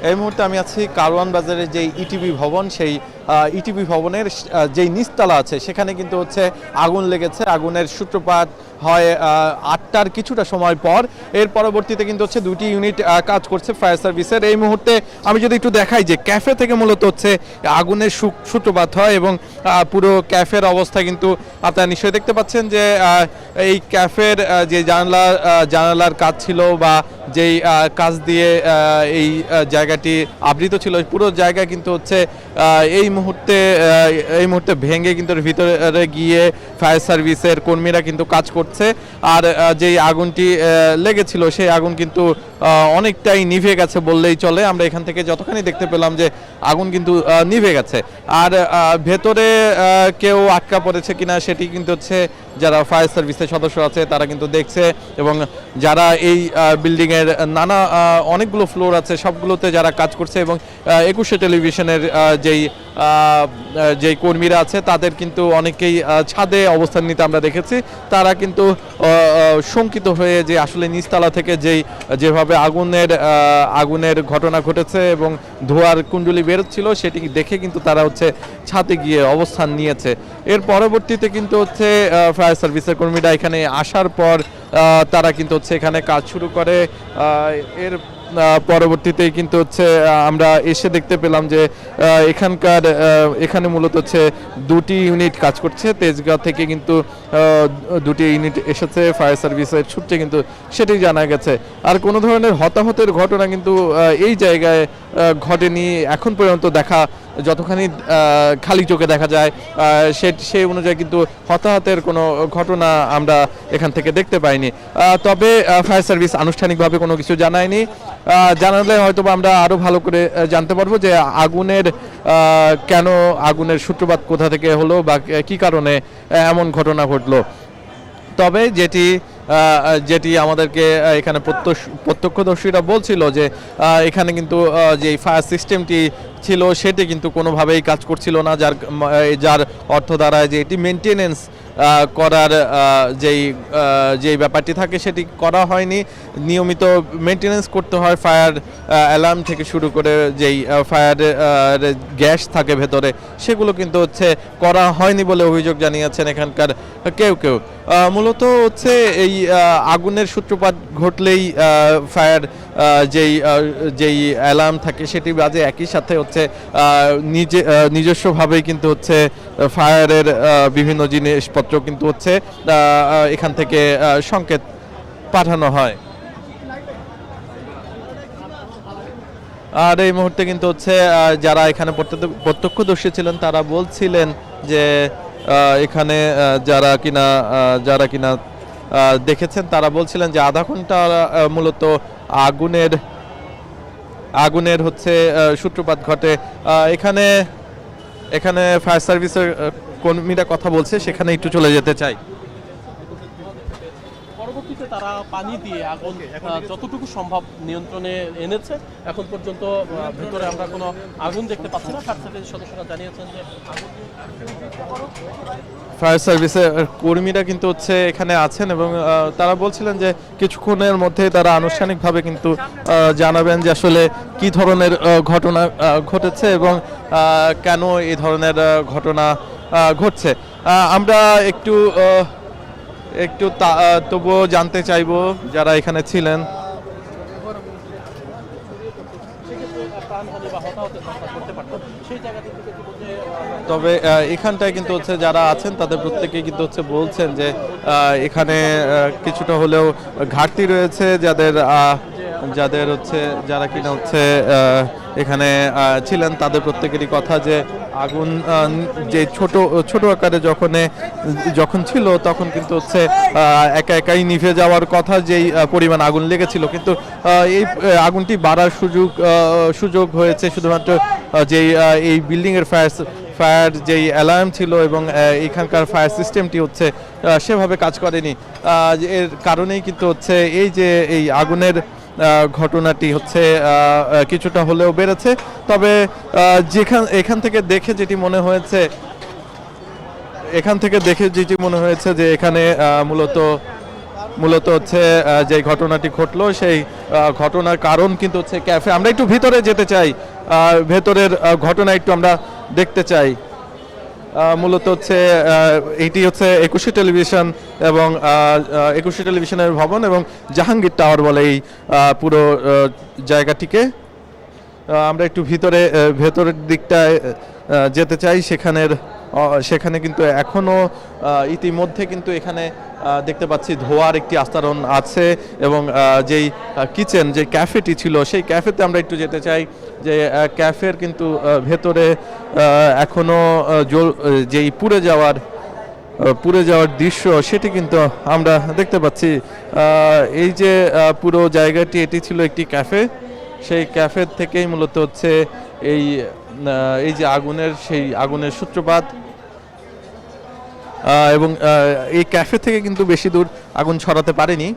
এই মুহূর্তে আমি আছি কারওয়ান বাজারের যে ইটিভি ভবন, সেই ইটিভি ভবনের যেই নিচতলা আছে সেখানে কিন্তু হচ্ছে আগুন লেগেছে। আগুনের সূত্রপাত হয় 8টার কিছুটা সময় পর। এর পরবর্তীতে কিন্তু হচ্ছে দুটি ইউনিট কাজ করছে ফায়ার সার্ভিসের। এই মুহূর্তে আমি যদি একটু দেখাই যে ক্যাফে থেকে মূলত হচ্ছে আগুনের সূত্রপাত হয় এবং পুরো ক্যাফের অবস্থা কিন্তু আপনারা নিশ্চয়ই দেখতে পাচ্ছেন যে এই ক্যাফের যে জানালার কাজ ছিল বা যেই কাজ দিয়ে এই জায়গাটি আবৃত ছিল, পুরো জায়গা কিন্তু হচ্ছে এই মুহূর্তে ভেঙে কিন্তু ভিতরে গিয়ে ফায়ার সার্ভিসের কর্মীরা কিন্তু কাজ করছে। আর যেই আগুনটি লেগেছিল সেই আগুন কিন্তু অনেকটাই নিভে গেছে বললেই চলে। আমরা এখান থেকে যতখানি দেখতে পেলাম যে আগুন কিন্তু নিভে গেছে। আর ভেতরে কেউ আটকা পড়েছে কিনা সেটি কিন্তু হচ্ছে যারা ফায়ার সার্ভিসের সদস্য আছে তারা কিন্তু দেখছে, এবং যারা এই বিল্ডিংয়ের অনেকগুলো ফ্লোর আছে সবগুলোতে যারা কাজ করছে, এবং 21শে টেলিভিশনের যেই কর্মীরা আছে তাদের কিন্তু অনেকেই ছাদে অবস্থান নিতে আমরা দেখেছি। তারা কিন্তু শঙ্কিত হয়ে যে আসলে নিচতলা থেকে যেভাবে আগুনের ঘটনা ঘটেছে এবং ধোঁয়ার কুণ্ডলি বেরোচ্ছিল সেটি দেখে কিন্তু তারা হচ্ছে ছাদে গিয়ে অবস্থান নিয়েছে। এর পরবর্তীতে কিন্তু হচ্ছে ফায়ার সার্ভিসের কর্মীরা এখানে আসার পর তারা কিন্তু হচ্ছে এখানে কাজ শুরু করে। এর পরবর্তীতে কিন্তু হচ্ছে আমরা এসে দেখতে পেলাম যে এখানে মূলত হচ্ছে দুটি ইউনিট কাজ করছে। তেজগাঁও থেকে কিন্তু দুটি ইউনিট এসেছে ফায়ার সার্ভিসের সূত্রে কিন্তু সেটি জানা গেছে। আর কোনো ধরনের হতাহতের ঘটনা কিন্তু এই জায়গায় ঘটেনি এখন পর্যন্ত, যতখানি খালি চোখে দেখা যায় সেই অনুযায়ী কিন্তু হতাহতের কোনো ঘটনা আমরা এখান থেকে দেখতে পাইনি। তবে ফায়ার সার্ভিস আনুষ্ঠানিকভাবে কোনো কিছু জানায়নি। জানালে হয়তো আমরা আরও ভালো করে জানতে পারবো যে আগুনের সূত্রপাত কোথা থেকে হলো বা কি কারণে এমন ঘটনা ঘটলো। তবে যেটি আমাদেরকে এখানে প্রত্যক্ষদর্শীরা বলছিল যে এখানে কিন্তু যে ফায়ার সিস্টেমটি ছিল সেটি কিন্তু কোনোভাবেই কাজ করছিল না, যার অর্থ দাঁড়ায় যে এটি মেনটেনেন্স করার যেই ব্যাপারটি থাকে সেটি করা হয়নি। নিয়মিত মেনটেনেন্স করতে হয়, ফায়ার অ্যালার্ম থেকে শুরু করে যেই ফায়ার গ্যাস থাকে ভেতরে সেগুলো কিন্তু হচ্ছে করা হয়নি বলে অভিযোগ জানিয়েছেন এখানকার কেউ। মূলত হচ্ছে এই আগুনের সূত্রপাত ঘটলেই ফায়ার যেই অ্যালার্ম থাকে সেটি বাজে, একই সাথে হচ্ছে নিজস্বভাবেই কিন্তু হচ্ছে ফায়ারের বিভিন্ন জিনিসপত্র কিন্তু হচ্ছে এখান থেকে সংকেত পাঠানো হয়। আর এই মুহূর্তে কিন্তু হচ্ছে যারা এখানে প্রত্যক্ষদর্শী ছিলেন তারা বলছিলেন যে এখানে যারা কিনা দেখেছেন তারা বলছিলেন যে আধা ঘন্টা মূলত আগুনের হচ্ছে সূত্রপাত ঘটে। এখানে ফায়ার সার্ভিসের কর্মীরা কথা বলছে, সেখানে একটু চলে যেতে চাই। পরবর্তীতে তারা পানি দিয়ে আগুন যতটুকু সম্ভব নিয়ন্ত্রণে এনেছে। এখন পর্যন্ত ভেতরে আমরা কোনো আগুন দেখতে পাচ্ছি না। ফায়ার সার্ভিসের সদস্যরা জানিয়েছেন যে ফায়ার সার্ভিসের কর্মীরা কিন্তু হচ্ছে এখানে আছেন এবং তারা বলছিলেন যে কিছুক্ষণের মধ্যে তারা আনুষ্ঠানিকভাবে কিন্তু জানাবেন যে আসলে কি ধরনের ঘটনা ঘটেছে এবং কেন এই ধরনের ঘটনা ঘটছে। আমরা একটু তবুও জানতে চাইবো যারা এখানে ছিলেন। তবে এখানটায় কিন্তু হচ্ছে যারা আছেন তাদের প্রত্যেকেই কিন্তু হচ্ছে বলছেন যে এখানে কিছুটা হলেও ঘাটতি রয়েছে, যারা কিনা হচ্ছে এখানে ছিলেন তাদের প্রত্যেকেরই কথা যে আগুন যে ছোট আকারে যখন ছিল তখন কিন্তু হচ্ছে একাই নিভে যাওয়ার কথা, যেই পরিমাণ আগুন লেগেছিল। কিন্তু এই আগুনটি বাড়ার সুযোগ হয়েছে শুধুমাত্র এই বিল্ডিংয়ের ফায়ার যেই অ্যালার্ম ছিল এবং এখানকার ফায়ার সিস্টেমটি হচ্ছে সেভাবে কাজ করেনি। এর কারণেই কিন্তু হচ্ছে এই আগুনের ঘটনাটি হচ্ছে কিছুটা হলেও বেড়েছে। তবে এখান থেকে দেখে যেটি মনে হয়েছে যে এখানে মূলত মূলত হচ্ছে যে ঘটনাটি ঘটলো সেই ঘটনার কারণ কিন্তু হচ্ছে ক্যাফে। আমরা একটু ভিতরে যেতে চাই, ভেতরের ঘটনা একটু আমরা দেখতে চাই। মূলত হচ্ছে এটি হচ্ছে 21শে টেলিভিশন এবং 21শে টেলিভিশনের ভবন এবং জাহাঙ্গীর টাওয়ার বলে এই পুরো জায়গাটিকে। আমরা একটু ভেতরের দিকটায় যেতে চাই। সেখানে কিন্তু এখনও ইতিমধ্যে কিন্তু এখানে দেখতে পাচ্ছি ধোঁয়ার একটি আস্তরণ আছে এবং যেই কিচেন যে ক্যাফেটি ছিল সেই ক্যাফেতে আমরা একটু যেতে চাই। যে ক্যাফের কিন্তু ভেতরে এখনও যেই পুড়ে যাওয়ার দৃশ্য সেটি কিন্তু আমরা দেখতে পাচ্ছি। এই যে পুরো জায়গাটি, এটি ছিল একটি ক্যাফে। সেই ক্যাফের থেকেই মূলত হচ্ছে এই যে আগুনের সূত্রপাত। এবং এই ক্যাফে থেকে কিন্তু বেশি দূর আগুন ছড়াতে পারেনি।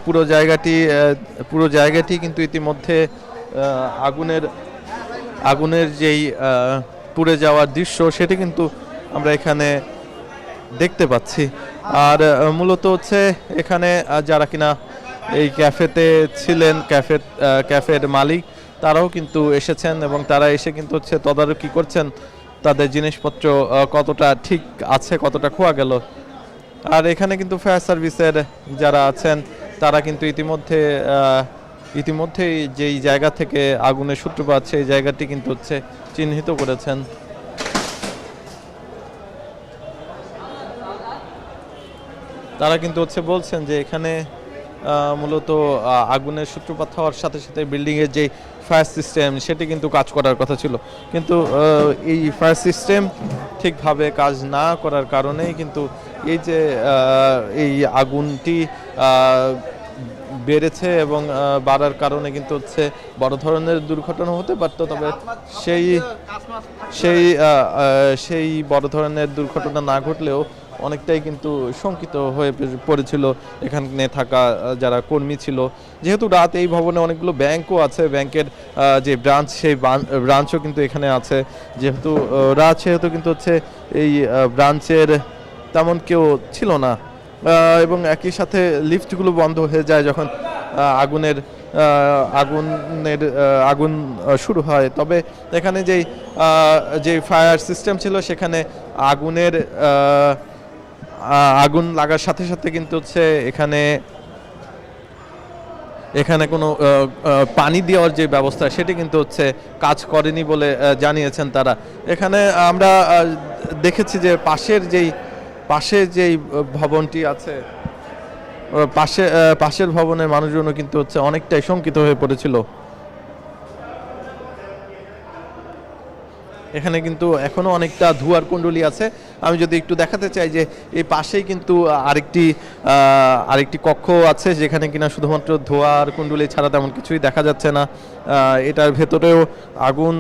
পুরো জায়গাটি কিন্তু ইতিমধ্যে আগুনের যেই পুড়ে যাওয়ার দৃশ্য সেটি কিন্তু আমরা এখানে দেখতে পাচ্ছি। আর মূলত হচ্ছে এখানে যারা কিনা এই ক্যাফেতে ছিলেন, ক্যাফের মালিক, তারাও কিন্তু এসেছেন এবং তারা এসে কিন্তু হচ্ছে তদারকি করছেন তাদের জিনিসপত্র কতটা ঠিক আছে, কতটা খোয়া গেল। আর এখানে কিন্তু ফায়ার সার্ভিসের যারা আছেন তারা কিন্তু ইতিমধ্যেই যেই জায়গা থেকে আগুনের সূত্রপাত সেই জায়গাটি কিন্তু হচ্ছে চিহ্নিত করেছেন। তারা কিন্তু হচ্ছে বলছেন যে এখানে মূলত আগুনের সূত্রপাত হওয়ার সাথে সাথে বিল্ডিংয়ের যে ফায়ার সিস্টেম সেটি কিন্তু কাজ করার কথা ছিল, কিন্তু এই ফায়ার সিস্টেম ঠিকভাবে কাজ না করার কারণেই কিন্তু এই যে এই আগুনটি বেড়েছে এবং বাড়ার কারণে কিন্তু হচ্ছে বড় ধরনের দুর্ঘটনা হতে পারত। তবে সেই বড় ধরনের দুর্ঘটনা না ঘটলেও অনেকটাই কিন্তু শঙ্কিত হয়ে পড়েছিল এখানে থাকা যারা কর্মী ছিল। যেহেতু রাত, এই ভবনে অনেকগুলো ব্যাংকও আছে, ব্যাংকের যে ব্রাঞ্চ সেই ব্রাঞ্চও কিন্তু এখানে আছে। যেহেতু রাত সেহেতু কিন্তু হচ্ছে এই ব্রাঞ্চের তেমন কেউ ছিল না এবং একই সাথে লিফটগুলো বন্ধ হয়ে যায় যখন আগুন শুরু হয়। তবে এখানে যে ফায়ার সিস্টেম ছিল সেখানে আগুন লাগার সাথে সাথে কিন্তু হচ্ছে এখানে কোনো পানি দেওয়ার যে ব্যবস্থা সেটি কিন্তু হচ্ছে কাজ করেনি বলে জানিয়েছেন তারা। এখানে আমরা দেখেছি যে পাশের যেই ভবনটি আছে, পাশের ভবনের মানুষজনও কিন্তু হচ্ছে অনেকটাই শঙ্কিত হয়ে পড়েছিল। এখানে কিন্তু এখনো অনেকটা ধোঁয়ার কুণ্ডলী আছে। আমি যদি একটু দেখাতে চাই যে এই পাশেই কিন্তু আরেকটি কক্ষ আছে যেখানে কিনা শুধুমাত্র ধোঁয়ার কুণ্ডলী ছাড়া তেমন কিছুই দেখা যাচ্ছে না। এটার ভেতরেও আগুন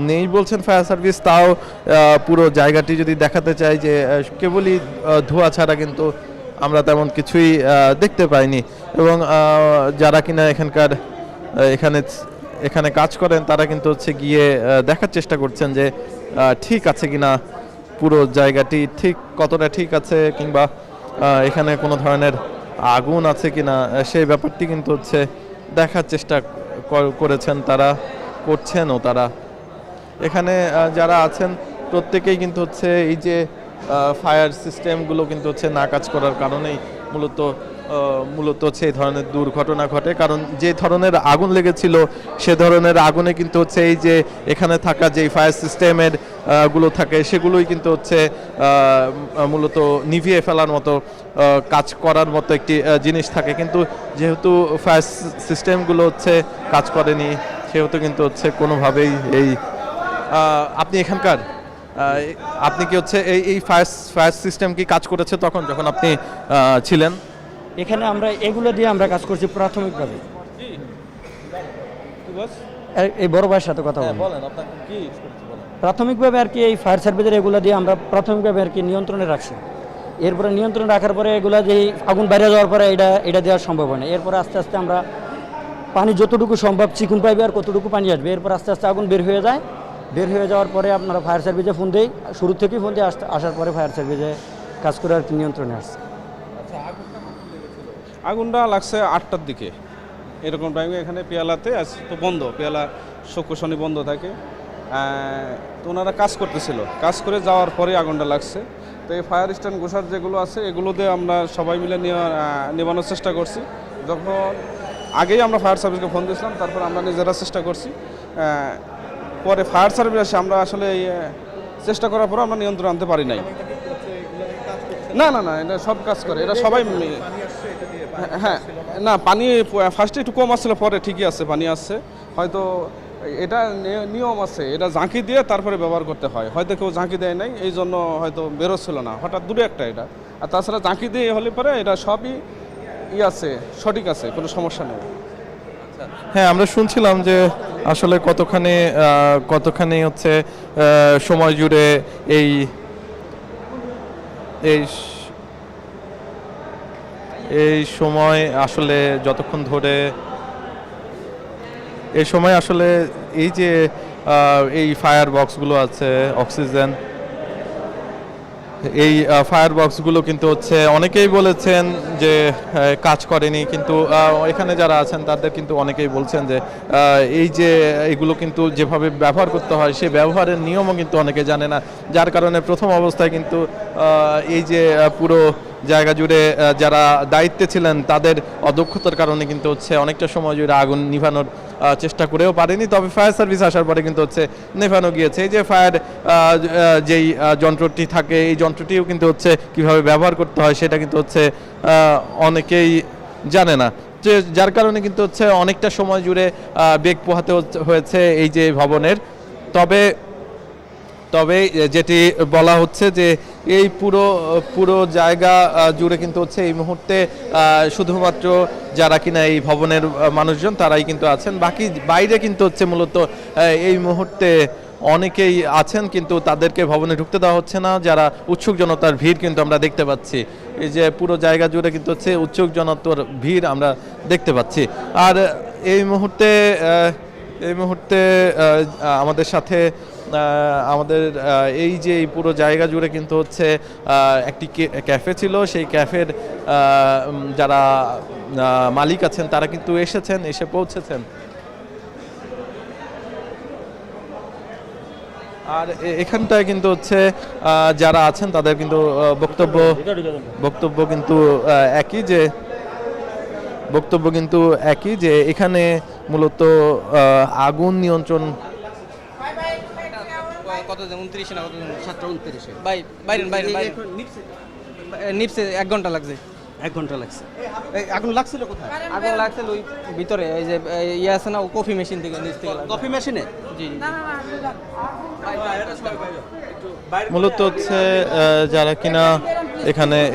নেই বলছেন ফায়ার সার্ভিস, তাও পুরো জায়গাটি যদি দেখাতে চাই যে কেবলই ধোঁয়া ছাড়া কিন্তু আমরা তেমন কিছুই দেখতে পাইনি। এবং যারা কিনা এখানে কাজ করেন তারা কিন্তু হচ্ছে গিয়ে দেখার চেষ্টা করছেন যে ঠিক আছে কিনা, পুরো জায়গাটি কতটা ঠিক আছে, কিংবা এখানে কোনো ধরনের আগুন আছে কিনা সেই ব্যাপারটি কিন্তু হচ্ছে দেখার চেষ্টা করছেন তারা। এখানে যারা আছেন প্রত্যেকেই কিন্তু হচ্ছে এই যে ফায়ার সিস্টেমগুলো কিন্তু হচ্ছে না কাজ করার কারণেই মূলত হচ্ছে এই ধরনের দুর্ঘটনা ঘটে। কারণ যে ধরনের আগুন লেগেছিল সে ধরনের আগুনে কিন্তু হচ্ছে এই যে এখানে থাকা যে ফায়ার সিস্টেমের গুলো থাকে সেগুলোই কিন্তু হচ্ছে মূলত নিভিয়ে ফেলার মতো কাজ করার মতো একটি জিনিস থাকে। কিন্তু যেহেতু ফায়ার সিস্টেমগুলো হচ্ছে কাজ করেনি সেহেতু কিন্তু হচ্ছে কোনোভাবেই আপনি এখানকার আপনি কি হচ্ছে এই ফায়ার সিস্টেম কি কাজ করেছে যখন আপনি ছিলেন এখানে? আমরা এগুলো দিয়ে আমরা কাজ করছি প্রাথমিকভাবে। এই বড় ভাইয়ের সাথে কথা বলেন। প্রাথমিকভাবে আর কি এই ফায়ার সার্ভিসের এগুলো দিয়ে আমরা প্রাথমিকভাবে আর কি নিয়ন্ত্রণে রাখছি। এরপরে নিয়ন্ত্রণে রাখার পরে এগুলা যে আগুন বাইরে যাওয়ার পরে এটা দেওয়া সম্ভব হয় না। এরপরে আস্তে আস্তে আমরা পানি যতটুকু সম্ভব চিকুন পাইবে আর কতটুকু পানি আসবে, এরপর আস্তে আস্তে আগুন বের হয়ে যায়। বের হয়ে যাওয়ার পরে আপনারা ফায়ার সার্ভিসে ফোন দেই, শুরু থেকেই ফোন দিয়ে আসার পরে ফায়ার সার্ভিসে কাজ করে আর কি নিয়ন্ত্রণে আসছে। আগুনটা লাগছে 8টার দিকে, এরকম টাইমে এখানে পেয়ালাতে আজ তো বন্ধ, পেয়ালা শুক্র শনি বন্ধ থাকে। তো ওনারা কাজ করতেছিল, কাজ করে যাওয়ার পরে আগুনটা লাগছে। তো এই ফায়ার স্ট্যান্ড গোসার যেগুলো আছে এগুলো দিয়ে আমরা সবাই মিলে নেভানোর চেষ্টা করছি। যখন আগেই আমরা ফায়ার সার্ভিসকে ফোন দিয়েছিলাম, তারপর আমরা নিজেরা চেষ্টা করছি। পরে ফায়ার সার্ভিস আসে, আমরা আসলে চেষ্টা করার পর আমরা নিয়ন্ত্রণ আনতে পারি নাই। না না না, এটা সব কাজ করে, এটা সবাই। হ্যাঁ না, পানি ফার্স্টে একটু কম আসছিল, পরে ঠিকই আছে, পানি আসছে। হয়তো এটা নিয়ম আছে, এটা ঝাঁকি দিয়ে তারপরে ব্যবহার করতে হয়, হয়তো কেউ ঝাঁকি দেয় নাই, এই জন্য হয়তো বেরোচ্ছিল না, হঠাৎ দূরে একটা এটা। আর তাছাড়া ঝাঁকি দিয়ে হলে পরে এটা সবই আছে, সঠিক আছে, কোনো সমস্যা নেই। হ্যাঁ, আমরা শুনছিলাম যে আসলে কতখানি হচ্ছে সময় জুড়ে এই এই এই সময় আসলে যতক্ষণ ধরে এই সময় আসলে এই যে এই ফায়ার বক্সগুলো আছে, অক্সিজেন, এই ফায়ার বক্সগুলো কিন্তু হচ্ছে অনেকেই বলেছেন যে কাজ করেনি, কিন্তু এখানে যারা আছেন তাদের কিন্তু অনেকেই বলছেন যে এই যে এগুলো কিন্তু যেভাবে ব্যবহার করতে হয় সেই ব্যবহারের নিয়মও কিন্তু অনেকে জানে না, যার কারণে প্রথম অবস্থায় কিন্তু এই যে পুরো জায়গা জুড়ে যারা দায়িত্বে ছিলেন তাদের অদক্ষতার কারণে কিন্তু হচ্ছে অনেকটা সময় জুড়ে আগুন নিভানোর চেষ্টা করেও পারেনি। তবে ফায়ার সার্ভিস আসার পরে কিন্তু হচ্ছে নেভানো গিয়েছে। এই যে ফায়ার যেই যন্ত্রটি থাকে, এই যন্ত্রটিও কিন্তু হচ্ছে কিভাবে ব্যবহার করতে হয় সেটা কিন্তু হচ্ছে অনেকেই জানে না, যে যার কারণে কিন্তু হচ্ছে অনেকটা সময় জুড়ে বেগ পোহাতে হয়েছে এই যে ভবনের। তবে যেটি বলা হচ্ছে যে এই পুরো জায়গা জুড়ে কিন্তু হচ্ছে এই মুহূর্তে শুধুমাত্র যারা কিনা এই ভবনের মানুষজন তারাই কিন্তু আছেন, বাকি বাইরে কিন্তু হচ্ছে মূলত এই মুহূর্তে অনেকেই আছেন, কিন্তু তাদেরকে ভবনে ঢুকতে দেওয়া হচ্ছে না। যারা উৎসুক জনতার ভিড় কিন্তু আমরা দেখতে পাচ্ছি, এই যে পুরো জায়গা জুড়ে কিন্তু হচ্ছে উৎসুক জনতার ভিড় আমরা দেখতে পাচ্ছি। আর এই মুহূর্তে আমাদের সাথে আমাদের এই যে এই পুরো জায়গা জুড়ে কিন্তু হচ্ছে একটি ক্যাফে ছিল, সেই ক্যাফের যারা মালিক আছেন তারা কিন্তু এসে পৌঁছেছেন। আর এখানটায় কিন্তু হচ্ছে যারা আছেন তাদের কিন্তু বক্তব্য কিন্তু একই যে এখানে মূলত আগুন নিয়ন্ত্রণ কত 29 না কত 7:29 ভাই বাইরেন নিপসে 1 ঘন্টা লাগছে। 1 ঘন্টা লাগছে। আগুন লাগছিল কোথায়? আগুন লাগছিল ওই ভিতরে, এই যে ইয়ে আছে না, কফি মেশিন থেকে নিচ থেকে লাগছে। কফি মেশিনে? জি মূলত হচ্ছে যারা কিনা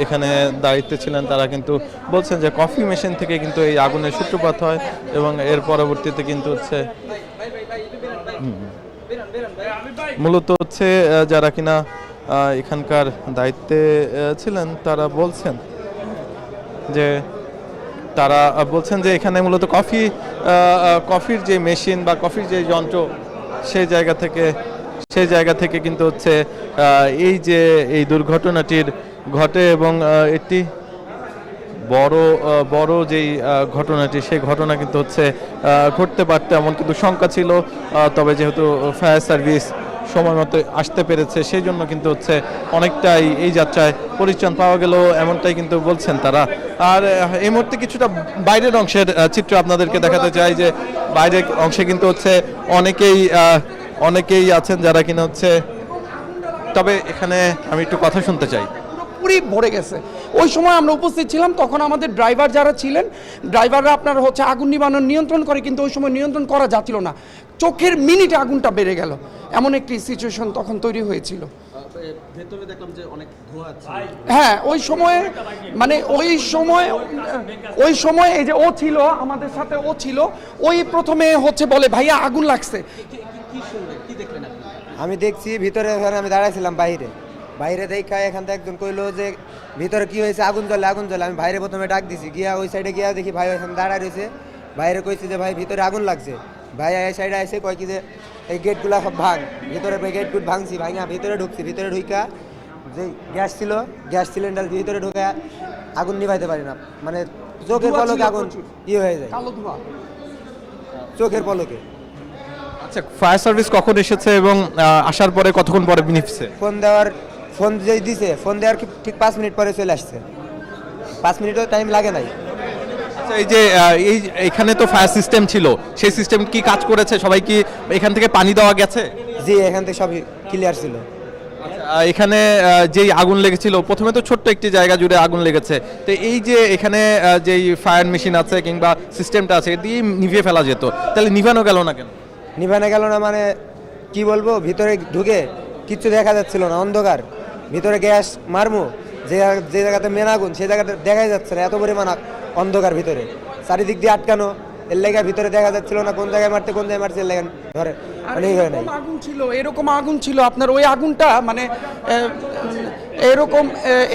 এখানে দায়িত্বে ছিলেন তারা কিন্তু বলছেন যে কফি মেশিন থেকে কিন্তু এই আগুনের সূত্রপাত হয় এবং এর পরবর্তীতে কিন্তু হচ্ছে মূলত হচ্ছে যারা কিনা এখানকার দায়িত্বে ছিলেন তারা বলছেন যে এখানে মূলত কফির যে মেশিন বা কফির যে যন্ত্র সেই জায়গা থেকে কিন্তু হচ্ছে এই যে এই দুর্ঘটনাটির ঘটে এবং একটি বড় যেই ঘটনাটি সেই ঘটনা কিন্তু হচ্ছে ঘটতে পারত এমন কিন্তু শঙ্কা ছিল। তবে যেহেতু ফায়ার সার্ভিস সময় মতো আসতে পেরেছে সেই জন্য কিন্তু হচ্ছে অনেকটাই এই যাত্রায় পরিত্রাণ পাওয়া গেল, এমনটাই কিন্তু বলছেন তারা। আর এই মুহূর্তে কিছুটা বাইরের অংশের চিত্র আপনাদেরকে দেখাতে চাই, যে বাইরের অংশে কিন্তু হচ্ছে অনেকেই আছেন যারা কিনা হচ্ছে, তবে এখানে আমি একটু কথা শুনতে চাই। পুরি ভরে গেছে। ওই সময় আমরা উপস্থিত ছিলাম, তখন আমাদের ড্রাইভার যারা ছিলেন, ড্রাইভাররা আপনার হচ্ছে আগুন নিবানোর নিয়ন্ত্রণ করে, কিন্তু ওই সময় নিয়ন্ত্রণ করা যাচ্ছিল না, চোখের মিনিটে আগুনটা বেড়ে গেল, এমন একটি সিচুয়েশন তখন তৈরি হয়েছিল। ভেতরে দেখলাম যে অনেক ধোঁয়া আছে। হ্যাঁ, ওই সময় মানে ওই সময় এই যে ও ছিল আমাদের সাথে, ও ছিল ওই প্রথমে হচ্ছে বলে ভাইয়া আগুন লাগছে। কি দেখলেন আপনি? আমি দেখছি ভিতরে, আমি দাঁড়াইছিলাম বাইরে দেখা এখান থেকে একজন কইলো যে ভিতরে কি হয়েছে, আগুন জ্বলে। আমি বাইরে প্রথমে ডাক দিছি, গিয়া ওই সাইডে গিয়া দেখি ভাই ওইখানে দাঁড়ায় রয়েছে। বাইরে কইছি যে ভাই ভিতরে আগুন লাগছে। ভাই এই সাইডে এসে কয় কি যে এই গেটগুলা সব ভাঙ। ভিতরে গেট ভাঙছি, ভাঙা ভিতরে ঢুকছি। ভিতরে ঢুকা যে গ্যাস সিলিন্ডার ভিতরে ঢুকা আগুন নিভাইতে পারি না, মানে চোখের ধোঁয়া পলকে ছিল আগুন প্রচুর। ইয়ে হয়ে যায়, কালো ধোঁয়া। চোখের পলকে। আচ্ছা, ফায়ার সার্ভিস কখন এসেছে এবং আসার পরে কতক্ষণ পরে নিভছে? ফোন যে দিছে, ফোন দেওয়ার ঠিক 5 মিনিট পরে চলে আসছে, 5 মিনিটও টাইম লাগে নাই। আচ্ছা, এই যে এখানে তো ফায়ার সিস্টেম ছিল, সেই সিস্টেম কি কাজ করেছে? সবাই কি এখান থেকে পানি দেওয়া গেছে? জি, এখান থেকে সবই ক্লিয়ার ছিল। এখানে যেই আগুন লেগেছিল, প্রথমে তো ছোট্ট একটি জায়গা জুড়ে আগুন লেগেছে, তো এই যে এখানে যেই ফায়ার মেশিন আছে কিংবা সিস্টেমটা আছে, দিয়ে নিভিয়ে ফেলা যেত, তাহলে নিভানো গেল না কেন? নিভানো গেল না মানে কি বলবো, ভিতরে ঢুকে কিচ্ছু দেখা যাচ্ছিল না, অন্ধকার। ভিতরে গ্যাস মারমু, যে জায়গাতে মেন আগুন সেই জায়গাটা দেখাই যাচ্ছে না, এত পরিমাণ অন্ধকার ভিতরে, চারিদিক দিয়ে আটকানো, এর লেগে ভিতরে দেখা যাচ্ছিল না কোন জায়গায় মারতে কোন জায়গায় মারছে, এর লেগে ধরে আর মানে হয় নাই। এরকম আগুন ছিল, এরকম আগুন ছিল আপনার, ওই আগুনটা মানে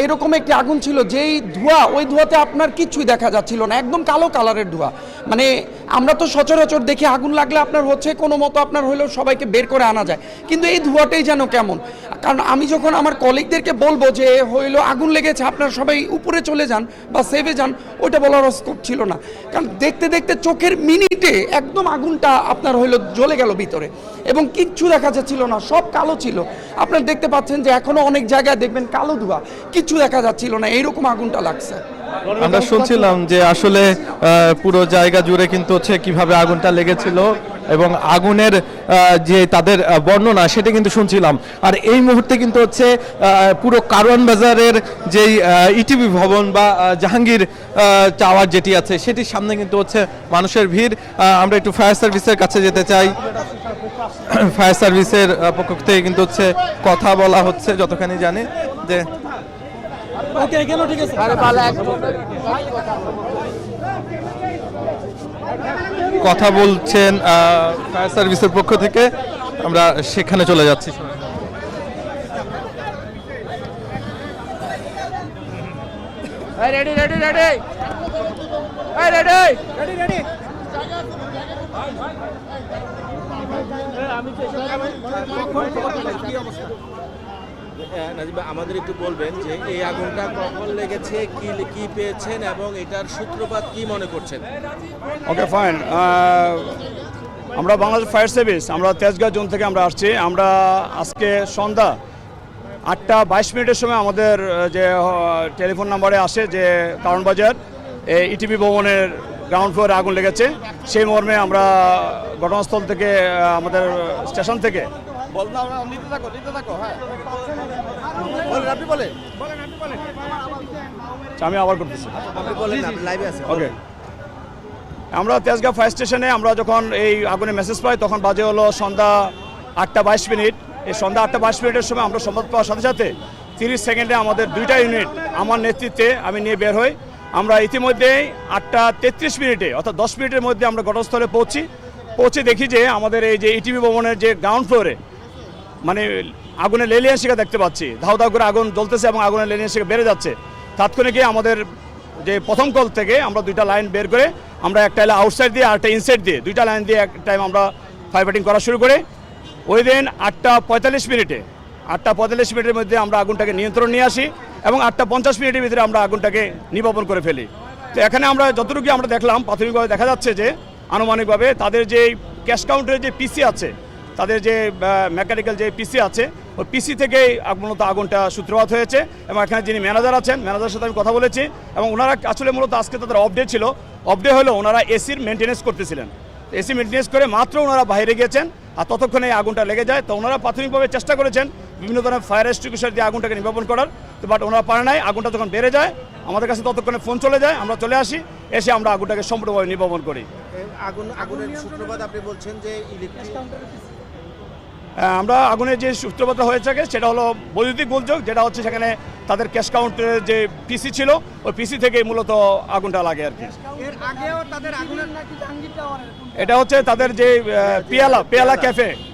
এরকম একটি আগুন ছিল, যেই ধোঁয়া, ওই ধোঁয়াতে আপনার কিছুই দেখা যাচ্ছিল না, একদম কালো কালারের ধোঁয়া। মানে আমরা তো সচরাচর দেখি আগুন লাগলে আপনার হচ্ছে কোনো মতো আপনার হইলেও সবাইকে বের করে আনা যায়, কিন্তু এই ধোঁয়াটাই যেন কেমন। কারণ আমি যখন আমার কলিগদেরকে বলবো যে হইলো আগুন লেগেছে, আপনারা সবাই উপরে চলে যান বা সেভে যান, ওইটা বলার স্কোপ ছিল না। কারণ দেখতে দেখতে চোখের মিনিটে একদম আগুনটা আপনার হইলো জ্বলে গেল ভিতরে, এবং কিচ্ছু দেখা যাচ্ছিল না, সব কালো ছিল। আপনারা দেখতে পাচ্ছেন যে এখনো অনেক জায়গায় দেখবেন কালো ধোঁয়া, কিচ্ছু দেখা যাচ্ছিল না, এইরকম আগুনটা লাগছে। আমরা শুনছিলাম যে আসলে পুরো জায়গা জুড়ে কিন্তু হচ্ছে কিভাবে আগুনটা লেগেছিল এবং আগুনের যে তাদের বর্ণনা, সেটা কিন্তু শুনছিলাম। আর এই মুহূর্তে কিন্তু হচ্ছে পুরো কারওয়ান বাজারের যেই ইটিভি ভবন বা জাহাঙ্গীর টাওয়ার যেটি আছে, সেটির সামনে কিন্তু হচ্ছে মানুষের ভিড়। আমরা একটু ফায়ার সার্ভিসের কাছে যেতে চাই। ফায়ার সার্ভিসের পক্ষ থেকে কিন্তু হচ্ছে কথা বলা হচ্ছে, যতখানি জানি যে কথা বলছেন ফায়ার সার্ভিসের পক্ষ থেকে। আমরা সেখানে চলে যাচ্ছি। আমাদের একটু বলবেন যে এই আগুনটা কখন লেগেছে, কি পেয়েছেন এবং এটার সূত্রপাত কি মনে করছেন? ওকে, ফাইন। আমরা বাংলাদেশ ফায়ার সার্ভিস, আমরা তেজগাঁও জোন থেকে আমরা আসছি। আমরা আজকে সন্ধ্যা 8:22 সময় আমাদের যে টেলিফোন নাম্বারে আসে যে কারওয়ান বাজার ইটিভি ভবনের গ্রাউন্ড ফ্লোরে আগুন লেগেছে, সেই মর্মে আমরা ঘটনাস্থল থেকে আমাদের স্টেশন থেকে আমি আবার করতেছি। ওকে, আমরা তেজগাঁও ফায়ার স্টেশনে আমরা যখন এই আগুনের মেসেজ পাই, তখন বাজে হলো সন্ধ্যা 8:22। এই সন্ধ্যা 8:22 সময় আমরা সংবাদ পাওয়ার সাথে সাথে 30 সেকেন্ডে আমাদের 2টা ইউনিট আমার নেতৃত্বে আমি নিয়ে বের হই। আমরা ইতিমধ্যেই 8:33 অর্থাৎ 10 মিনিটের মধ্যে আমরা ঘটনাস্থলে পৌঁছে দেখি যে আমাদের এই যে ইটিভি ভবনের যে গ্রাউন্ড ফ্লোরে মানে আগুনের লেলিয়ান শিখা দেখতে পাচ্ছি, ধাউ ধাউ করে আগুন জ্বলতেছে এবং আগুনের লেলিয়ান শিখা বেড়ে যাচ্ছে। তাৎক্ষণিকই আমাদের যে প্রথম কল থেকে আমরা 2টা লাইন বের করে আমরা একটা আউটসাইড দিয়ে আর একটা ইনসাইড দিয়ে 2টা লাইন দিয়ে এক টাইম আমরা ফায়ার ফাইটিং করা শুরু করে ওই দিন 8:45 মধ্যে আমরা আগুনটাকে নিয়ন্ত্রণ নিয়ে আসি এবং 8:50 ভিতরে আমরা আগুনটাকে নির্বাপন করে ফেলি। তো এখানে আমরা যতটুকু আমরা দেখলাম, প্রাথমিকভাবে দেখা যাচ্ছে যে আনুমানিকভাবে তাদের যে ক্যাশ কাউন্টারের যে পিসি আছে, তাদের যে মেকানিক্যাল যে পিসি আছে, ওই পিসি থেকেই মূলত আগুনটা সূত্রপাত হয়েছে। এবং এখানে যিনি ম্যানেজার আছেন, ম্যানেজারের সাথে আমি কথা বলেছি এবং ওনারা আসলে মূলত আজকে তাদের অফ ডে ছিল। অফ ডে হলো ওনারা এসির মেনটেন্যান্স করতেছিলেন, এসি মেনটেন্যান্স করে মাত্র ওনারা বাইরে গিয়েছেন আর ততক্ষণে এই আগুনটা লেগে যায়। তো ওনারা প্রাথমিকভাবে চেষ্টা করেছেন বিভিন্ন ধরনের ফায়ার এক্সটিংগুইশার দিয়ে আগুনটাকে নির্বাপন করার, তো বাট ওনারা পারে নাই। আগুনটা যখন বেড়ে যায় আমাদের কাছে ততক্ষণে ফোন চলে যায়, আমরা চলে আসি, এসে আমরা আগুনটাকে সম্পূর্ণভাবে নির্বাপন করি। আগুনের সূত্রপাত আপনি বলছেন যে ইলেকট্রিক, আমরা আগুনের যে সূত্রপাত হয়ে থাকে সেটা হলো বৈদ্যুতিক গোলযোগ, যেটা হচ্ছে সেখানে তাদের ক্যাশ কাউন্টারের যে পিসি ছিল ওই পিসি থেকেই মূলত আগুনটা লাগে আর কি। এটা হচ্ছে তাদের যে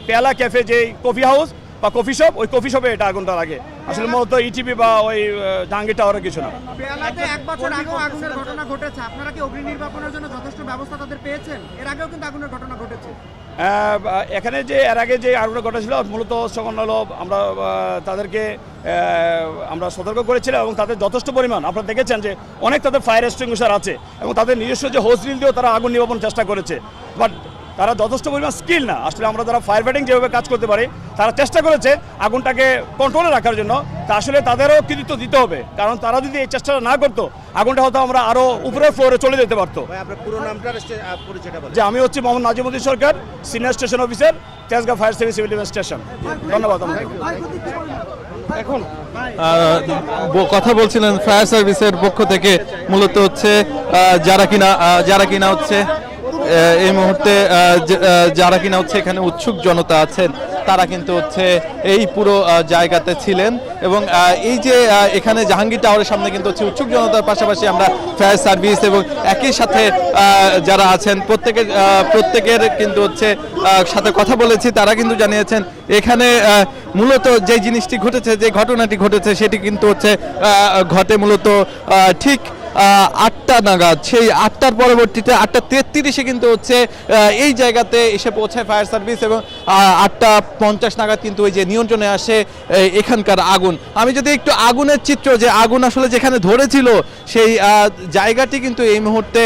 পেয়ালা ক্যাফে যে কফি হাউস, বা কফি শপ, ওই কফি শপে এটা আগুনটা লাগে। আসলে মূলত ইটিভি বা ওই জাহাঙ্গীর টাওয়ারের কিছু না। পেয়ালাতে 1 বছর আগেও আগুনের ঘটনা ঘটেছে, আপনারা কি অগ্নি নির্বাপনের জন্য যথেষ্ট ব্যবস্থা তাদের পেয়েছেন? এর আগেও কিন্তু আগুনের ঘটনা ঘটেছে। এখানে যে এর আগে যে আগুনটা ঘটেছিল মূলত তখন হলো আমরা তাদেরকে আমরা সতর্ক করেছিলাম এবং তাদের যথেষ্ট পরিমাণ আপনারা দেখেছেন যে অনেক তাদের ফায়ার এক্সটিংগুইশার আছে এবং তাদের নিজস্ব যে হোস ড্রিল দিয়েও তারা আগুন নির্বাপনের চেষ্টা করেছে, বাট তারা যথেষ্ট পরিমাণ স্কিল না। আসলে আমরা যারা ফায়ার ফাইটিং যেভাবে কাজ করতে পারি তারা চেষ্টা করেছে আগুনটাকে কন্ট্রোলে রাখার জন্য, তা আসলে তাদেরও কৃতিত্ব দিতে হবে, কারণ তারা যদি এই চেষ্টাটা না করতো আগুনটা হয়তো আমরা আরও উপরের ফ্লোরে চলে যেতে পারতো। আপনার পুরো নামটা পরিচয়টা বলেন। যে আমি হচ্ছে Mohammad Nazimuddin Sarkar, senior station officer, Tejgaon fire service civil defence station. ধন্যবাদ। এখন কথা বলছিলেন ফায়ার সার্ভিসের পক্ষ থেকে মূলত হচ্ছে যারা কিনা হচ্ছে এই মুহূর্তে যারা কিনা হচ্ছে এখানে উৎসুক জনতা আছেন তারা কিন্তু হচ্ছে এই পুরো জায়গাতে ছিলেন এবং এই যে এখানে জাহাঙ্গীর টাওয়ারের সামনে কিন্তু হচ্ছে উৎসুক জনতার পাশাপাশি আমরা ফায়ার সার্ভিস এবং একই সাথে যারা আছেন প্রত্যেকের কিন্তু হচ্ছে সাথে কথা বলেছি। তারা কিন্তু জানিয়েছেন এখানে মূলত যে জিনিসটি ঘটেছে, যে ঘটনাটি ঘটেছে সেটি কিন্তু হচ্ছে ঘটে মূলত ঠিক 8টা নাগাদ। সেই 8টার পরবর্তীতে 8:33-এ কিন্তু হচ্ছে এই জায়গাতে এসে পৌঁছায় ফায়ার সার্ভিস এবং 8:50 নাগাদ কিন্তু ওই যে নিয়ন্ত্রণে আসে এখানকার আগুন। আমি যদি একটু আগুনের চিত্র, যে আগুন আসলে যেখানে ধরেছিল সেই জায়গাটি কিন্তু এই মুহূর্তে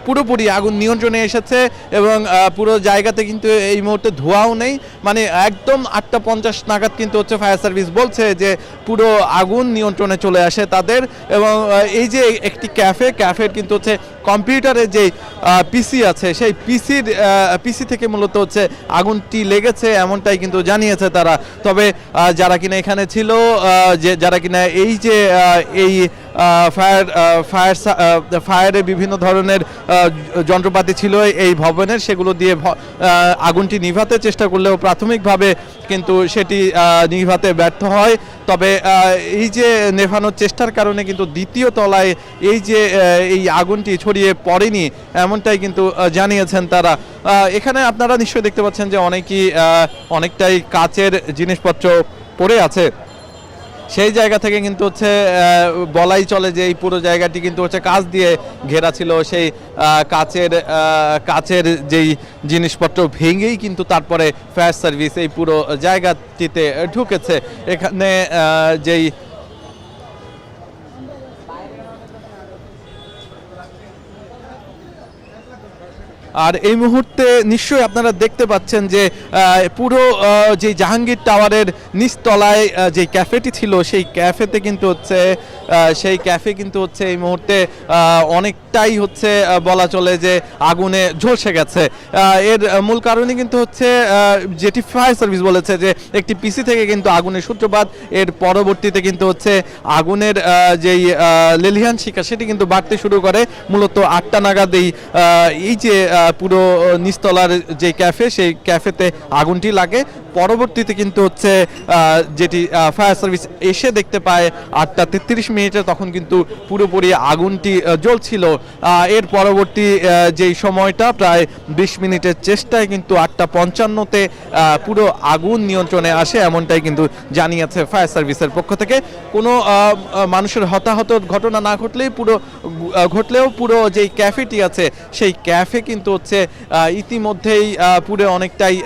পুরোপুরি আগুন নিয়ন্ত্রণে এসেছে এবং পুরো জায়গাতে কিন্তু এই মুহূর্তে ধোঁয়াও নেই, মানে একদম 8:50 নাগাদ কিন্তু হচ্ছে ফায়ার সার্ভিস বলছে যে পুরো আগুন নিয়ন্ত্রণে চলে আসে তাদের। এবং এই যে একটি ক্যাফের কিন্তু হচ্ছে কম্পিউটারে যে পিসি আছে সেই পিসি থেকে মূলত হচ্ছে আগুনটি লেগেছে এমনটাই কিন্তু জানিয়েছে তারা। তবে যারা কিনা এখানে ছিল, যারা কিনা এই যে এই ফায়ারের বিভিন্ন ধরনের যন্ত্রপাতি ছিল এই ভবনের, সেগুলো দিয়ে আগুনটি নিভাতে চেষ্টা করলেও প্রাথমিকভাবে কিন্তু সেটি নিভাতে ব্যর্থ হয়। তবে এই যে নেভানোর চেষ্টার কারণে কিন্তু দ্বিতীয় তলায় এই যে এই আগুনটি ছড়িয়ে পড়েনি এমনটাই কিন্তু জানিয়েছেন তারা। এখানে আপনারা নিশ্চয়ই দেখতে পাচ্ছেন যে অনেকটাই কাচের জিনিসপত্র পড়ে আছে। সেই জায়গা থেকে কিন্তু হচ্ছে বলাই চলে যে এই পুরো জায়গাটি কিন্তু হচ্ছে কাঁচ দিয়ে ঘেরা ছিল। সেই কাচের যেই জিনিসপত্র ভেঙেই কিন্তু তারপরে ফায়ার সার্ভিস এই পুরো জায়গাটিতে ঢুকেছে। এখানে যেই আর এই মুহূর্তে নিশ্চয়ই আপনারা দেখতে পাচ্ছেন যে পুরো যে জাহাঙ্গীর টাওয়ারের নিচতলায় যে ক্যাফেটি ছিল সেই ক্যাফেতে কিন্তু হচ্ছে এই মুহূর্তে অনেকটাই হচ্ছে বলা চলে যে আগুনে ঝলসে গেছে। এর মূল কারণই কিন্তু হচ্ছে যেটি ফায়ার সার্ভিস বলেছে যে একটি পিসি থেকে কিন্তু আগুনের সূত্রপাত। এর পরবর্তীতে কিন্তু হচ্ছে আগুনের যেই লেলিহান শিখা সেটি কিন্তু বাড়তে শুরু করে মূলত 8টা নাগাদ এই যে পুরো নিচতলার যে ক্যাফে সেই ক্যাফেতে আগুনটি লাগে। পরবর্তীতে কিন্তু হচ্ছে যেটি ফায়ার সার্ভিস এসে দেখতে পায় 8:33 তখন কিন্তু পুরোপুরি আগুনটি জ্বলছিল। এর পরবর্তী যেই সময়টা প্রায় 20 মিনিটের চেষ্টায় কিন্তু 8:55-তে পুরো আগুন নিয়ন্ত্রণে আসে এমনটাই কিন্তু জানিয়েছে ফায়ার সার্ভিসের পক্ষ থেকে। কোনো মানুষের হতাহত ঘটনা না ঘটলেও পুরো যেই ক্যাফেটি আছে সেই ক্যাফে কিন্তু হচ্ছে ইতিমধ্যেই পুরো অনেকটাই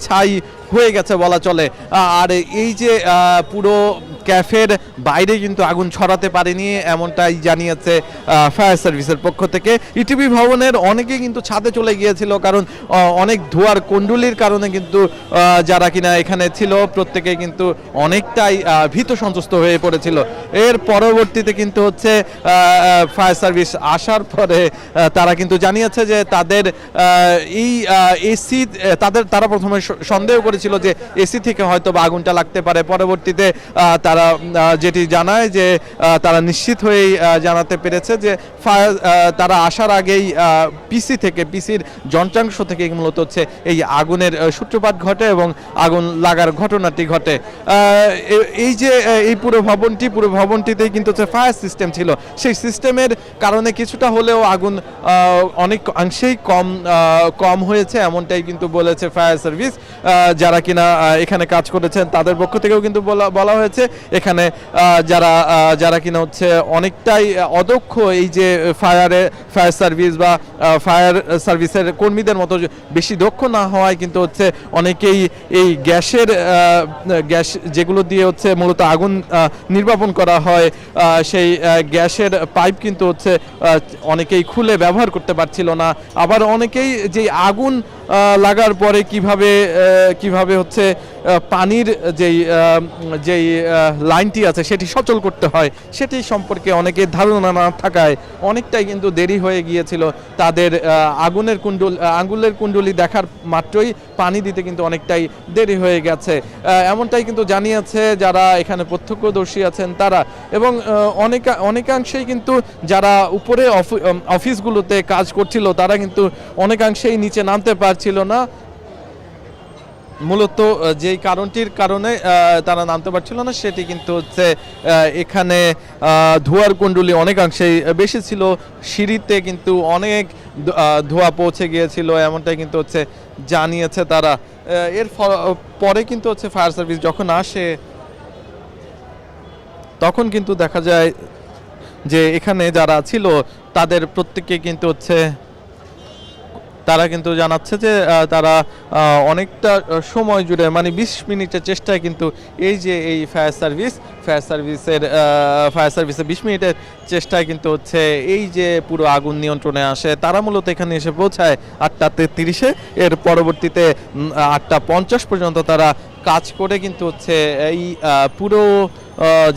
ছাই হয়ে গেছে বলা চলে। আর এই যে পুরো ক্যাফের বাইরে কিন্তু আগুন ছড়াতে পারেনি এমনটাই জানিয়েছে ফায়ার সার্ভিসের পক্ষ থেকে। ইটিভি ভবনের অনেকে কিন্তু ছাদে চলে গিয়েছিল, কারণ অনেক ধোঁয়ার কুণ্ডুলির কারণে কিন্তু যারা কিনা এখানে ছিল প্রত্যেকে কিন্তু অনেকটাই ভীত সন্ত্রস্ত হয়ে পড়েছিল। এর পরবর্তীতে কিন্তু হচ্ছে ফায়ার সার্ভিস আসার পরে তারা কিন্তু জানিয়েছে যে তাদের এই এসি তারা প্রথমে সন্দেহ করেছিল যে এসি থেকে হয়তো বা আগুনটা লাগতে পারে। পরবর্তীতে তারা তারা যেটি জানায় যে তারা নিশ্চিত হয়েই জানাতে পেরেছে যে ফায়ার তারা আসার আগেই পিসির যন্ত্রাংশ থেকে মূলত হচ্ছে এই আগুনের সূত্রপাত ঘটে এবং আগুন লাগার ঘটনাটি ঘটে। এই যে এই পুরো ভবনটিতেই কিন্তু হচ্ছে ফায়ার সিস্টেম ছিল, সেই সিস্টেমের কারণে কিছুটা হলেও আগুন অনেক অংশেই কম হয়েছে, এমনটাই কিন্তু বলেছে ফায়ার সার্ভিস। যারা কিনা এখানে কাজ করেছেন তাদের পক্ষ থেকেও কিন্তু বলা হয়েছে এখানে যারা কিনা হচ্ছে অনেকটাই অদক্ষ, এই যে ফায়ার সার্ভিস বা ফায়ার সার্ভিসের কর্মীদের মতো বেশি দক্ষ না হওয়ায় কিন্তু হচ্ছে অনেকেই এই গ্যাস যেগুলো দিয়ে হচ্ছে মূলত আগুন নির্বাপন করা হয় সেই গ্যাসের পাইপ কিন্তু হচ্ছে অনেকেই খুলে ব্যবহার করতে পারছিল না। আবার অনেকেই যে আগুন লাগার পরে কিভাবে হচ্ছে পানির যেই লাইনটি আছে সেটি সচল করতে হয় সেটি সম্পর্কে অনেকের ধারণা না থাকায় অনেকটাই কিন্তু দেরি হয়ে গিয়েছিল। তাদের আগুনের কুণ্ডলী দেখার মাত্রই পানি দিতে কিন্তু অনেকটাই দেরি হয়ে গেছে, এমনটাই কিন্তু জানিয়েছে যারা এখানে প্রত্যক্ষদর্শী আছেন তারা। এবং অনেকাংশেই কিন্তু যারা উপরে অফিসগুলোতে কাজ করছিল তারা কিন্তু অনেকাংশেই নিচে নামতে পারছিল না, মূলত যেই কারণটির কারণে তারা নামতে পারছিল না সেটি কিন্তু হচ্ছে এখানে ধোঁয়ার কুণ্ডলী অনেকাংশেই বেশি ছিল, সিঁড়িতে কিন্তু অনেক ধোঁয়া পৌঁছে গিয়েছিল, এমনটাই কিন্তু হচ্ছে জানিয়েছে তারা। এর পরে কিন্তু হচ্ছে ফায়ার সার্ভিস যখন আসে তখন কিন্তু দেখা যায় যে এখানে যারা ছিল তাদের প্রত্যেককে কিন্তু হচ্ছে তারা কিন্তু জানাচ্ছে যে তারা অনেকটা সময় জুড়ে মানে 20 মিনিটের চেষ্টায় কিন্তু এই যে এই ফায়ার সার্ভিসের 20 মিনিটের চেষ্টায় কিন্তু হচ্ছে এই যে পুরো আগুন নিয়ন্ত্রণে আসে। তারা মূলত এখানে এসে পৌঁছায় 8:33-এ, এর পরবর্তীতে 8:50 পর্যন্ত তারা কাজ করে কিন্তু হচ্ছে এই পুরো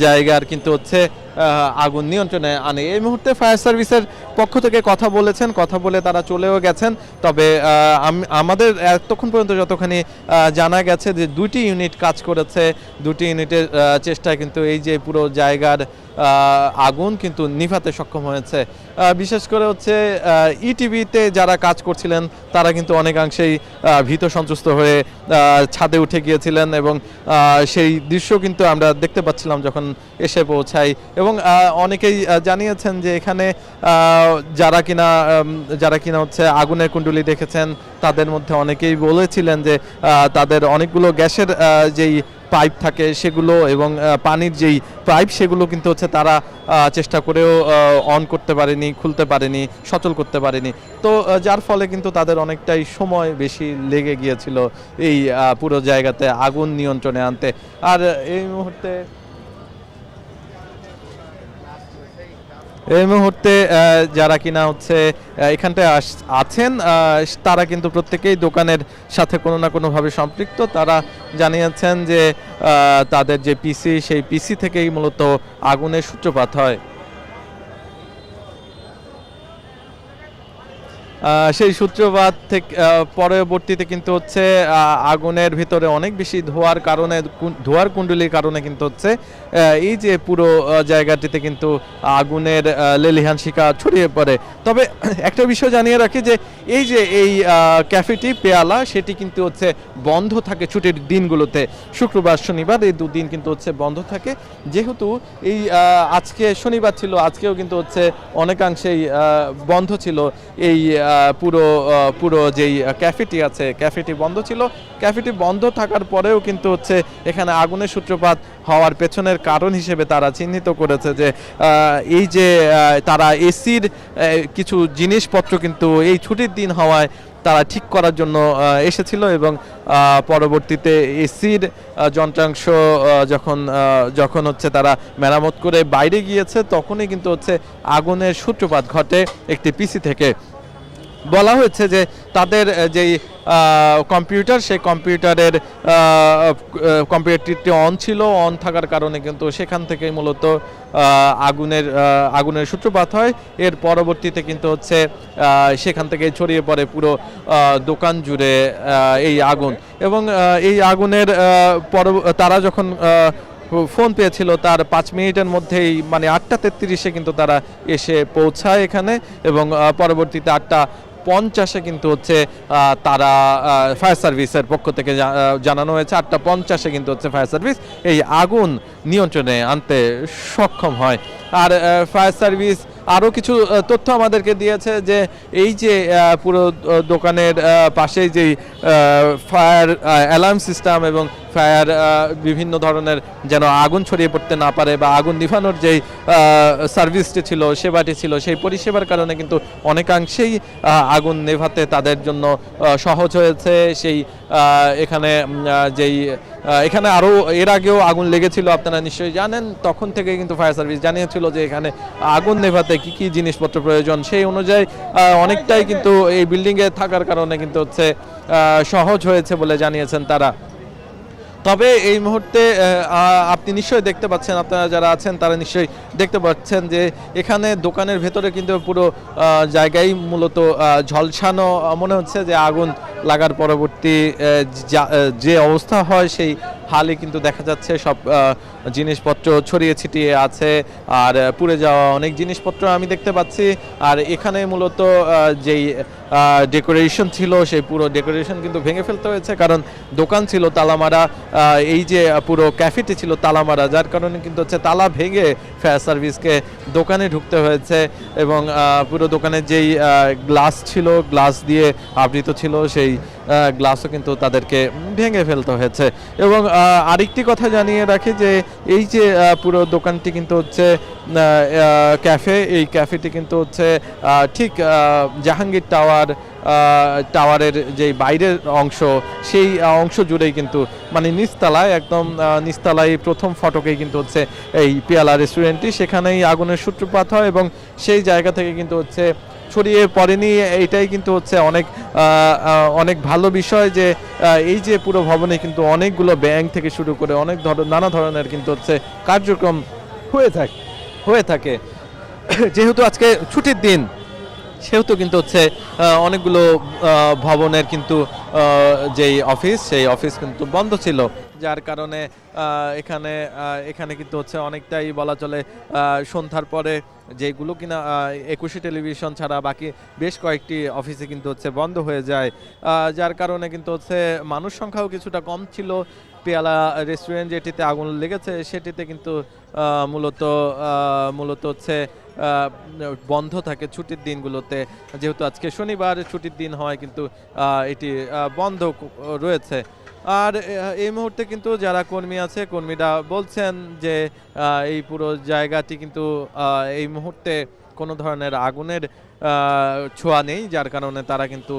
জায়গার কিন্তু হচ্ছে আগুন নিয়ন্ত্রণে আনে। এই মুহূর্তে ফায়ার সার্ভিসের পক্ষ থেকে কথা বলে তারা চলেও গেছেন। তবে আমাদের এতক্ষণ পর্যন্ত যতখানি জানা গেছে যে 2টি ইউনিট কাজ করেছে, 2টি ইউনিটের চেষ্টায় কিন্তু এই যে পুরো জায়গার আগুন কিন্তু নিভাতে সক্ষম হয়েছে। বিশেষ করে হচ্ছে ইটিভিতে যারা কাজ করছিলেন তারা কিন্তু অনেকাংশেই ভীত সন্ত্রস্ত হয়ে ছাদে উঠে গিয়েছিলেন এবং সেই দৃশ্য কিন্তু আমরা দেখতে পাচ্ছিলাম যখন এসে পৌঁছাই। এবং অনেকেই জানিয়েছেন যে এখানে যারা কিনা হচ্ছে আগুনের কুণ্ডলী দেখেছেন তাদের মধ্যে অনেকেই বলেছিলেন যে তাদের অনেকগুলো গ্যাসের যেই পাইপ থাকে সেগুলো এবং পানির যেই পাইপ সেগুলো কিন্তু হচ্ছে তারা চেষ্টা করেও অন করতে পারেনি, খুলতে পারেনি, সচল করতে পারেনি। তো যার ফলে কিন্তু তাদের অনেকটাই সময় বেশি লেগে গিয়েছিল এই পুরো জায়গাতে আগুন নিয়ন্ত্রণে আনতে। আর এই মুহূর্তে যারা কিনা হচ্ছে এখানটায় আছেন তারা কিন্তু প্রত্যেকেই দোকানের সাথে কোনো না কোনোভাবে সম্পৃক্ত। তারা জানিয়েছেন যে তাদের যে পিসি সেই পিসি থেকেই মূলত আগুনের সূত্রপাত হয়। সেই সূত্রপাত থেকে পরবর্তীতে কিন্তু হচ্ছে আগুনের ভিতরে অনেক বেশি ধোঁয়ার কুণ্ডলীর কারণে কিন্তু হচ্ছে এই যে পুরো জায়গাটিতে কিন্তু আগুনের লেলিহান শিখা ছড়িয়ে পড়ে। তবে একটা বিষয় জানিয়ে রাখি যে এই ক্যাফেটি পেয়ালা সেটি কিন্তু হচ্ছে বন্ধ থাকে ছুটির দিনগুলোতে, শুক্রবার শনিবার এই 2 দিন কিন্তু হচ্ছে বন্ধ থাকে। যেহেতু এই আজকে শনিবার ছিল, আজকেও কিন্তু হচ্ছে অনেকাংশেই বন্ধ ছিল। এই পুরো যেই ক্যাফেটি আছে ক্যাফেটি বন্ধ ছিল। ক্যাফেটি বন্ধ থাকার পরেও কিন্তু হচ্ছে এখানে আগুনের সূত্রপাত হওয়ার পেছনের কারণ হিসেবে তারা চিহ্নিত করেছে যে এই যে তারা এসির কিছু জিনিসপত্র কিন্তু এই ছুটির দিন হওয়ায় তারা ঠিক করার জন্য এসেছিল এবং পরবর্তীতে এসির যন্ত্রাংশ যখন হচ্ছে তারা মেরামত করে বাইরে গিয়েছে তখনই কিন্তু হচ্ছে আগুনের সূত্রপাত ঘটে একটি পিসি থেকে। বলা হয়েছে যে তাদের যেই কম্পিউটার সেই কম্পিউটারটি অন ছিল, অন থাকার কারণে কিন্তু সেখান থেকে মূলত আগুনের সূত্রপাত হয়। এর পরবর্তীতে কিন্তু হচ্ছে সেখান থেকে ছড়িয়ে পড়ে পুরো দোকান জুড়ে এই আগুন। এবং এই আগুনের তারা যখন ফোন পেয়েছিল তার 5 মিনিটের মধ্যেই মানে 8:33-এ কিন্তু তারা এসে পৌঁছায় এখানে এবং পরবর্তীতে 8:50-এ কিন্তু হচ্ছে তারা ফায়ার সার্ভিসের পক্ষ থেকে জানানো হয়েছে 8:50-এ কিন্তু হচ্ছে ফায়ার সার্ভিস এই আগুন নিয়ন্ত্রণে আনতে সক্ষম হয়। আর ফায়ার সার্ভিস আরও কিছু তথ্য আমাদেরকে দিয়েছে যে এই যে পুরো দোকানের পাশেই যেই ফায়ার অ্যালার্ম সিস্টেম এবং ফায়ার বিভিন্ন ধরনের যেন আগুন ছড়িয়ে পড়তে না পারে বা আগুন নিভানোর যেই সার্ভিসটি ছিল সেবাটি ছিল সেই পরিষেবার কারণে কিন্তু অনেকাংশেই আগুন নেভাতে তাদের জন্য সহজ হয়েছে। সেই এখানে যেই এখানে আরও এর আগেও আগুন লেগেছিল আপনারা নিশ্চয়ই জানেন, তখন থেকে কিন্তু ফায়ার সার্ভিস জানিয়েছিল যে এখানে আগুন নেভাতে কি কি জিনিসপত্র প্রয়োজন সেই অনুযায়ী অনেকটাই কিন্তু এই বিল্ডিংয়ে থাকার কারণে কিন্তু হচ্ছে সহজ হয়েছে বলে জানিয়েছেন তারা। তবে এই মুহূর্তে আপনি নিশ্চয়ই দেখতে পাচ্ছেন, আপনারা যারা আছেন তারা নিশ্চয়ই দেখতে পাচ্ছেন যে এখানে দোকানের ভেতরে কিন্তু পুরো জায়গায় মূলত ঝলসানো মনে হচ্ছে যে আগুন লাগার পরবর্তী যে অবস্থা হয় সেই হালে কিন্তু দেখা যাচ্ছে সব জিনিসপত্র ছড়িয়ে ছিটিয়ে আছে আর পুড়ে যাওয়া অনেক জিনিসপত্র আমি দেখতে পাচ্ছি। আর এখানে মূলত যেই ডেকোরেশন ছিল সেই পুরো ডেকোরেশন কিন্তু ভেঙে ফেলতে হয়েছে, কারণ দোকান ছিল তালামারা, এই যে পুরো ক্যাফেটি ছিল তালামারা, যার কারণে কিন্তু হচ্ছে তালা ভেঙে ফায়ার সার্ভিসকে দোকানে ঢুকতে হয়েছে এবং পুরো দোকানের যেই গ্লাস ছিল, গ্লাস দিয়ে আবৃত ছিল, সেই গ্লাসও কিন্তু তাদেরকে ভেঙে ফেলতে হয়েছে। এবং আরেকটি কথা জানিয়ে রাখি যে এই যে পুরো দোকানটি কিন্তু হচ্ছে ক্যাফে, এই ক্যাফেটি কিন্তু হচ্ছে ঠিক জাহাঙ্গীর টাওয়ারের যে বাইরের অংশ সেই অংশ জুড়েই কিন্তু মানে নিচতলায় একদম নিচতলায় প্রথম ফটকেই কিন্তু হচ্ছে এই পেয়ালা রেস্টুরেন্টটি, সেখানেই আগুনের সূত্রপাত হয় এবং সেই জায়গা থেকে কিন্তু হচ্ছে ছড়িয়ে পড়েনি। এইটাই কিন্তু হচ্ছে অনেক ভালো বিষয় যে এই যে পুরো ভবনে কিন্তু অনেকগুলো ব্যাংক থেকে শুরু করে অনেক নানা ধরনের কিন্তু হচ্ছে কার্যক্রম হয়ে থাকে। যেহেতু আজকে ছুটির দিন সেহেতু কিন্তু হচ্ছে অনেকগুলো ভবনের কিন্তু যেই অফিস সেই অফিস কিন্তু বন্ধ ছিল, যার কারণে এখানে কিন্তু হচ্ছে অনেকটাই বলা চলে সন্ধ্যার পরে যেগুলো কিনা 21 টেলিভিশন ছাড়া বাকি বেশ কয়েকটি অফিসে কিন্তু হচ্ছে বন্ধ হয়ে যায়, যার কারণে কিন্তু হচ্ছে মানুষ সংখ্যাও কিছুটা কম ছিল। পেয়ালা রেস্টুরেন্ট যেটিতে আগুন লেগেছে সেটিতে কিন্তু মূলত হচ্ছে বন্ধ থাকে ছুটির দিনগুলোতে, যেহেতু আজকে শনিবার ছুটির দিন হয় কিন্তু এটি বন্ধ রয়েছে। আর এই মুহূর্তে কিন্তু যারা কর্মী আছে কর্মীরা বলছেন যে এই পুরো জায়গাটি কিন্তু এই মুহূর্তে কোনো ধরনের আগুনের ছোঁয়া নেই, যার কারণে তারা কিন্তু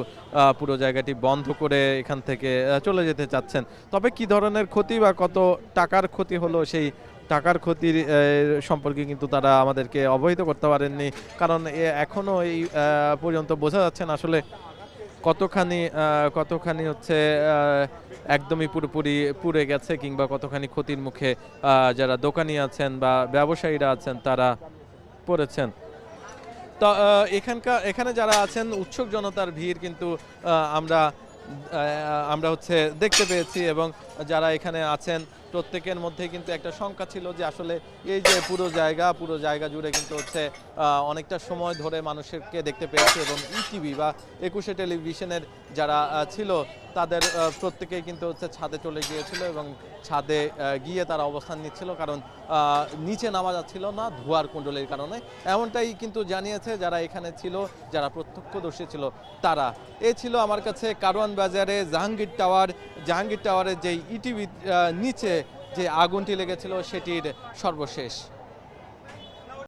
পুরো জায়গাটি বন্ধ করে এখান থেকে চলে যেতে চাচ্ছেন। তবে কি ধরনের ক্ষতি বা কত টাকার ক্ষতি হলো সেই টাকার ক্ষতির সম্পর্কে কিন্তু তারা আমাদেরকে অবহিত করতে পারেননি, কারণ এখনও এই পর্যন্ত বোঝা যাচ্ছে না আসলে কতখানি হচ্ছে একদমই পুরোপুরি পুড়ে গেছে কিংবা কতখানি ক্ষতির মুখে যারা দোকানি আছেন বা ব্যবসায়ীরা আছেন তারা পড়েছেন। তো এখানে যারা আছেন উৎসুক জনতার ভিড় কিন্তু আমরা হচ্ছে দেখতে পেয়েছি এবং যারা এখানে আছেন প্রত্যেকের মধ্যে কিন্তু একটা শঙ্কা ছিল যে আসলে এই যে পুরো জায়গা জুড়ে কিন্তু হচ্ছে অনেকটা সময় ধরে মানুষকে দেখতে পেয়েছে এবং ইটিভি বা 21 টেলিভিশনের যারা ছিল তাদের প্রত্যেকেই কিন্তু হচ্ছে ছাদে চলে গিয়েছিল এবং ছাদে গিয়ে তারা অবস্থান নিচ্ছিল, কারণ নিচে নামা যাচ্ছিল না ধোঁয়ার কুণ্ডলীর কারণে, এমনটাই কিন্তু জানিয়েছে যারা এখানে ছিল, যারা প্রত্যক্ষদর্শী ছিল তারা। এ ছিল আমার কাছে কারওয়ান বাজারে জাহাঙ্গীর টাওয়ারের যেই ইটিভি নিচে যে আগুনটি লেগেছিল সেটির সর্বশেষ।